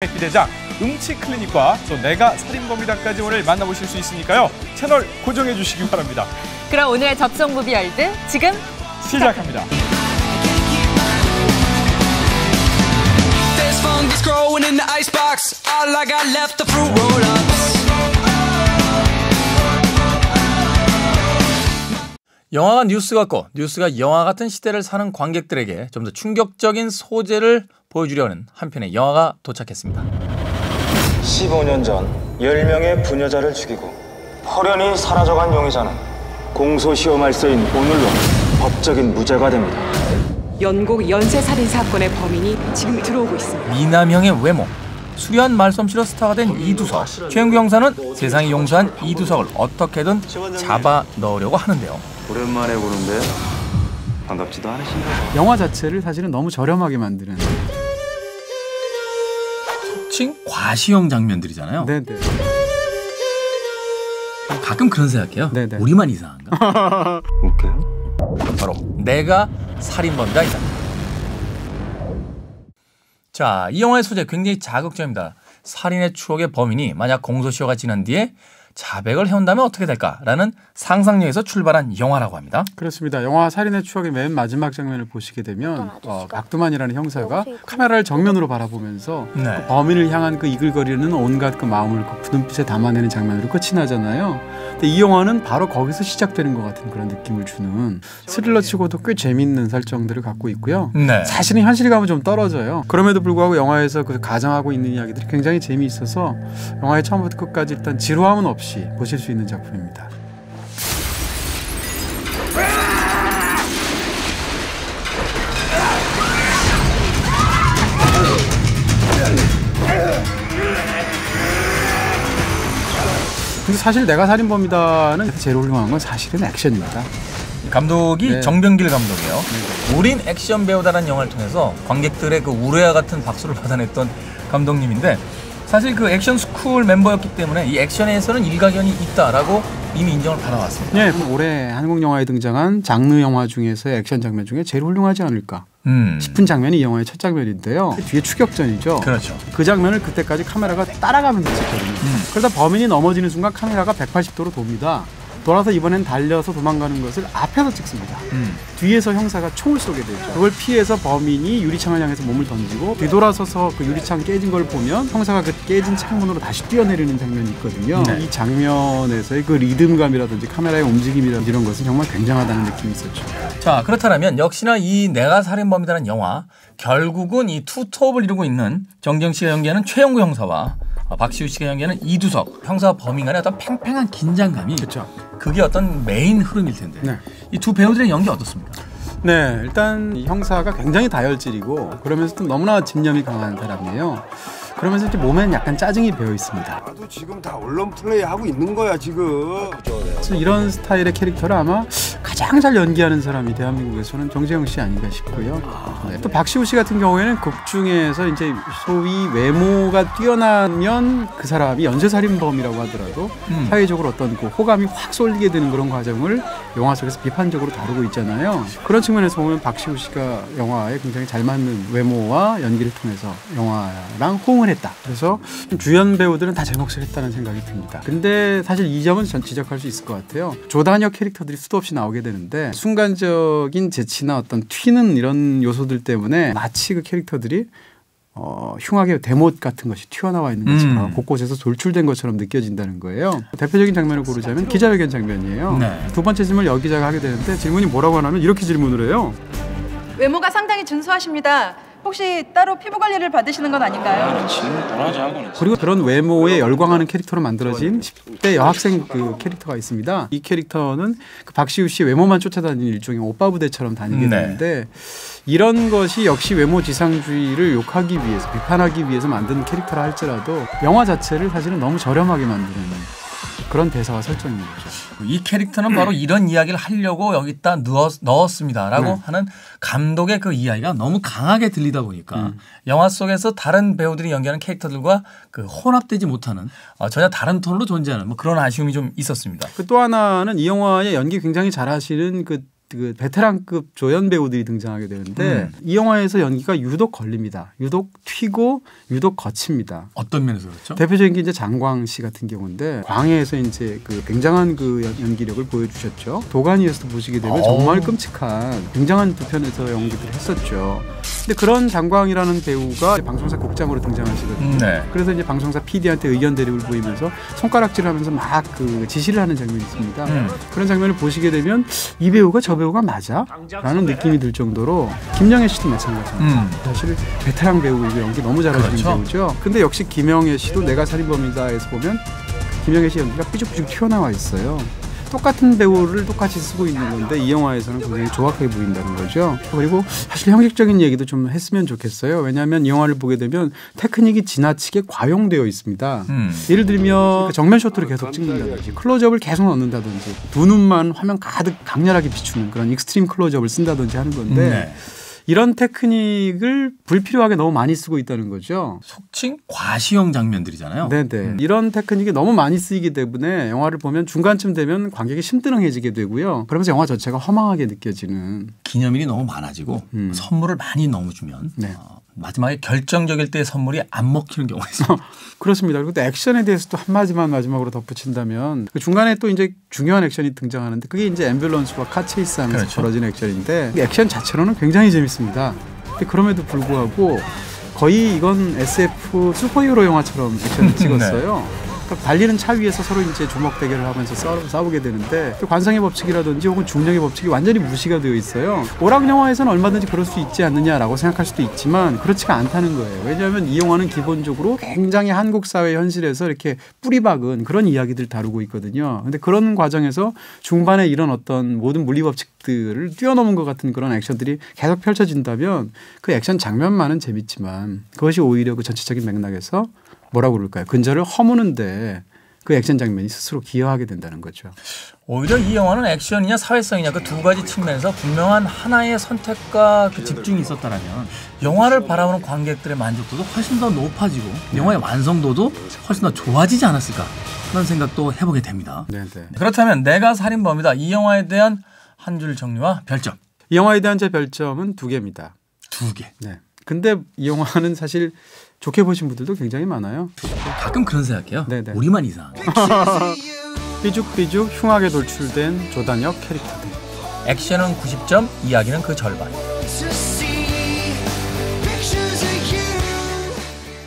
기대작 음치 클리닉과 또 내가 살인범이다까지 오늘 만나보실 수 있으니까요. 채널 고정해 주시기 바랍니다. 그럼 오늘의 접속 무비월드 지금 시작합니다. 영화가 뉴스 같고 뉴스가 영화 같은 시대를 사는 관객들에게 좀 더 충격적인 소재를 보여주려는 한 편의 영화가 도착했습니다. 15년 전 10명의 부녀자를 죽이고 헐연히 사라져간 용의자는 공소시효 말서인 오늘로 법적인 무죄가 됩니다. 연곡 연쇄살인 사건의 범인이 지금 들어오고 있습니다. 미남형의 외모, 수려한 말솜씨로 스타가 된 이두석. 최영구 형사는 세상이 용서한 이두석을 어떻게든 잡아 넣으려고 하는데요. 오랜만에 보는데 반갑지도 않으신가요? 영화 자체를 사실은 너무 저렴하게 만드는 칭 과시형 장면들이잖아요. 네네. 가끔 그런 생각해요. 네네. 우리만 이상한가? 웃겨요? 바로 내가 살인범이다 이다. 자, 이 영화의 소재 굉장히 자극적입니다. 살인의 추억의 범인이 만약 공소시효가 지난 뒤에 자백을 해온다면 어떻게 될까라는 상상력에서 출발한 영화라고 합니다. 그렇습니다. 영화 살인의 추억의 맨 마지막 장면을 보시게 되면 박두만이라는 형사가 카메라를 정면으로 바라보면서 네. 범인을 향한 그 이글거리는 온갖 그 마음을 그 눈빛에 담아내는 장면으로 끝이 나잖아요. 근데 이 영화는 바로 거기서 시작되는 것 같은 그런 느낌을 주는 스릴러치고도 꽤 재밌는 설정들을 갖고 있고요. 네. 사실은 현실감은 좀 떨어져요. 그럼에도 불구하고 영화에서 그 가정하고 있는 이야기들이 굉장히 재미있어서 영화의 처음부터 끝까지 일단 지루함은 없이 보실 수 있는 작품입니다. 근데 사실 내가 살인범이다는 제일 훌륭한 건 사실은 액션입니다. 감독이 네. 정병길 감독이에요. 우린 액션 배우다라는 영화를 통해서 관객들의 그 우레와 같은 박수를 받아냈던 감독님인데 사실 그 액션 스쿨 멤버였기 때문에 이 액션에서는 일가견이 있다라고 이미 인정을 받아왔습니다. 네, 올해 한국 영화에 등장한 장르 영화 중에서의 액션 장면 중에 제일 훌륭하지 않을까 싶은 장면이 이 영화의 첫 장면인데요. 그 뒤에 추격전이죠. 그렇죠. 그 장면을 그때까지 카메라가 따라가면서 찍거든요. 그러다 범인이 넘어지는 순간 카메라가 180도로 돕니다. 돌아서 이번엔 달려서 도망가는 것을 앞에서 찍습니다. 뒤에서 형사가 총을 쏘게 되죠. 그걸 피해서 범인이 유리창을 향해서 몸을 던지고 뒤돌아서서 그 유리창 깨진 걸 보면 형사가 그 깨진 창문으로 다시 뛰어내리는 장면이 있거든요. 네. 이 장면에서의 그 리듬감이라든지 카메라의 움직임이라든지 이런 것은 정말 굉장하다는 느낌이 있었죠. 자, 그렇다면 역시나 이 내가 살인범이라는 영화 결국은 이 투톱을 이루고 있는 정재영 씨가 연기하는 최영구 형사와 박시우 씨가 연기하는 이두석 형사 범인 간의 어떤 팽팽한 긴장감이 그렇죠. 그게 어떤 메인 흐름일 텐데 네. 이 두 배우들의 연기 어떻습니까? 네, 일단 이 형사가 굉장히 다혈질이고 그러면서 또 너무나 집념이 강한 사람이에요. 그러면서 이제 몸엔 약간 짜증이 배어 있습니다. 나도 지금 다 언론 플레이 하고 있는 거야 지금. 그래서 이런 스타일의 캐릭터를 아마 가장 잘 연기하는 사람이 대한민국에서는 정재영 씨 아닌가 싶고요. 네. 또 박시우 씨 같은 경우에는 극 중에서 이제 소위 외모가 뛰어나면 그 사람이 연쇄살인범이라고 하더라도 사회적으로 어떤 그 호감이 확 쏠리게 되는 그런 과정을 영화 속에서 비판적으로 다루고 있잖아요. 그런 측면에서 보면 박시우 씨가 영화에 굉장히 잘 맞는 외모와 연기를 통해서 영화랑 호응을 했다. 그래서 주연 배우들은 다 제 몫을 했다는 생각이 듭니다. 근데 사실 이 점은 전 지적할 수 있을 것 같아요. 조단역 캐릭터들이 수도 없이 나오게 되는데 순간적인 재치나 어떤 튀는 이런 요소들 때문에 마치 그 캐릭터들이 흉하게 대못 같은 것이 튀어나와 있는 것처럼 곳곳에서 돌출된 것처럼 느껴진다는 거예요. 대표적인 장면을 고르자면 기자회견 장면이에요. 네. 두 번째 질문을 여 기자가 하게 되는데 질문이 뭐라고 하냐면 이렇게 질문을 해요. 외모가 상당히 준수하십니다. 혹시 따로 피부 관리를 받으시는 건 아닌가요? 그리고 그런 외모에 열광하는 캐릭터로 만들어진 10대 여학생 그 캐릭터가 있습니다. 이 캐릭터는 그 박시우 씨 외모만 쫓아다니는 일종의 오빠 부대처럼 다니게 되는데 이런 것이 역시 외모 지상주의를 욕하기 위해서 비판하기 위해서 만든 캐릭터라 할지라도 영화 자체를 사실은 너무 저렴하게 만드는 그런 대사와 설정인 거죠. 이 캐릭터는 바로 이런 이야기를 하려고 여기다 넣었습니다라고 하는 감독의 그 이야기가 너무 강하게 들리다 보니까 영화 속에서 다른 배우들이 연기하는 캐릭터들과 그 혼합되지 못하는 전혀 다른 톤으로 존재하는 뭐 그런 아쉬움이 좀 있었습니다. 그 또 하나는 이 영화의 연기 굉장히 잘하시는 그 그 베테랑급 조연 배우들이 등장하게 되는데 이 영화에서 연기가 유독 걸립니다. 유독 튀고 유독 거칩니다. 어떤 면에서 그렇죠? 대표적인 게 이제 장광 씨 같은 경우인데 광해에서 이제 그 굉장한 그 연기력을 보여주셨죠. 도가니에서도 보시게 되면 정말 끔찍한 굉장한 두 편에서 연기를 했었죠. 근데 그런 장광이라는 배우가 방송사 국장으로 등장하시거든요. 네. 그래서 이제 방송사 PD한테 의견 대립을 보이면서 손가락질하면서 막 그 지시를 하는 장면이 있습니다. 그런 장면을 보시게 되면 이 배우가 저 배우가 맞아? 라는 느낌이 들 정도로 김영애 씨도 마찬가지입니다. 사실 베테랑 배우이고 연기 너무 잘하시는 그렇죠. 배우죠. 근데 역시 김영애 씨도 내가 살인범이다에서 보면 김영애 씨 연기가 삐죽삐죽 튀어나와 있어요. 똑같은 배우를 똑같이 쓰고 있는 건데 이 영화에서는 굉장히 조악하게 보인다는 거죠. 그리고 사실 형식적인 얘기도 좀 했으면 좋겠어요. 왜냐하면 이 영화를 보게 되면 테크닉이 지나치게 과용되어 있습니다. 예를 들면 정면 셔터를 계속 찍는다든지 클로즈업을 계속 넣는다든지 두 눈만 화면 가득 강렬하게 비추는 그런 익스트림 클로즈업을 쓴다든지 하는 건데 이런 테크닉을 불필요하게 너무 많이 쓰고 있다는 거죠. 속칭 과시형 장면들이잖아요. 네네. 이런 테크닉이 너무 많이 쓰이기 때문에 영화를 보면 중간쯤 되면 관객이 심드렁해지게 되고요. 그러면서 영화 전체가 허망하게 느껴지는. 기념일이 너무 많아지고 선물을 많이 너무 주면 네. 마지막에 결정적일 때 선물이 안 먹히는 경우가 있어요. 그렇습니다. 그리고 또 액션에 대해서 또 한마디만 마지막으로 덧붙인다면 그 중간에 또 이제 중요한 액션이 등장하는데 그게 이제 앰뷸런스와 카체이스 하면서 그렇죠. 벌어지는 액션인데 그 액션 자체로는 굉장히 재밌습니다. 근데 그럼에도 불구하고 거의 이건 SF 슈퍼히어로 영화처럼 액션을 찍었어요. 그러니까 달리는 차 위에서 서로 이제 주먹 대결을 하면서 싸우게 되는데 또 관성의 법칙이라든지 혹은 중력의 법칙이 완전히 무시가 되어 있어요. 오락 영화에서는 얼마든지 그럴 수 있지 않느냐라고 생각할 수도 있지만 그렇지가 않다는 거예요. 왜냐하면 이 영화는 기본적으로 굉장히 한국 사회 현실에서 이렇게 뿌리박은 그런 이야기들 다루고 있거든요. 근데 그런 과정에서 중반에 이런 어떤 모든 물리 법칙들을 뛰어넘은 것 같은 그런 액션들이 계속 펼쳐진다면 그 액션 장면만은 재밌지만 그것이 오히려 그 전체적인 맥락에서 뭐라고 그럴까요? 근저를 허무는데 그 액션 장면이 스스로 기여하게 된다는 거죠. 오히려 이 영화는 액션이냐 사회성이냐 그 두 가지 측면에서 분명한 하나의 선택과 그 집중이 있었다면 영화를 바라보는 관객들의 만족도도 훨씬 더 높아지고 영화의 완성도도 훨씬 더 좋아지지 않았을까 그런 생각도 해보게 됩니다. 네네. 그렇다면 내가 살인범이다 이 영화에 대한 한 줄 정리와 별점. 이 영화에 대한 제 별점은 2개입니다. 2개. 네. 근데 이 영화는 사실 좋게 보신 분들도 굉장히 많아요. 가끔 그런 생각해요. 네네. 우리만 이상해. 삐죽삐죽 흉하게 돌출된 조단역 캐릭터들. 액션은 90점, 이야기는 그 절반.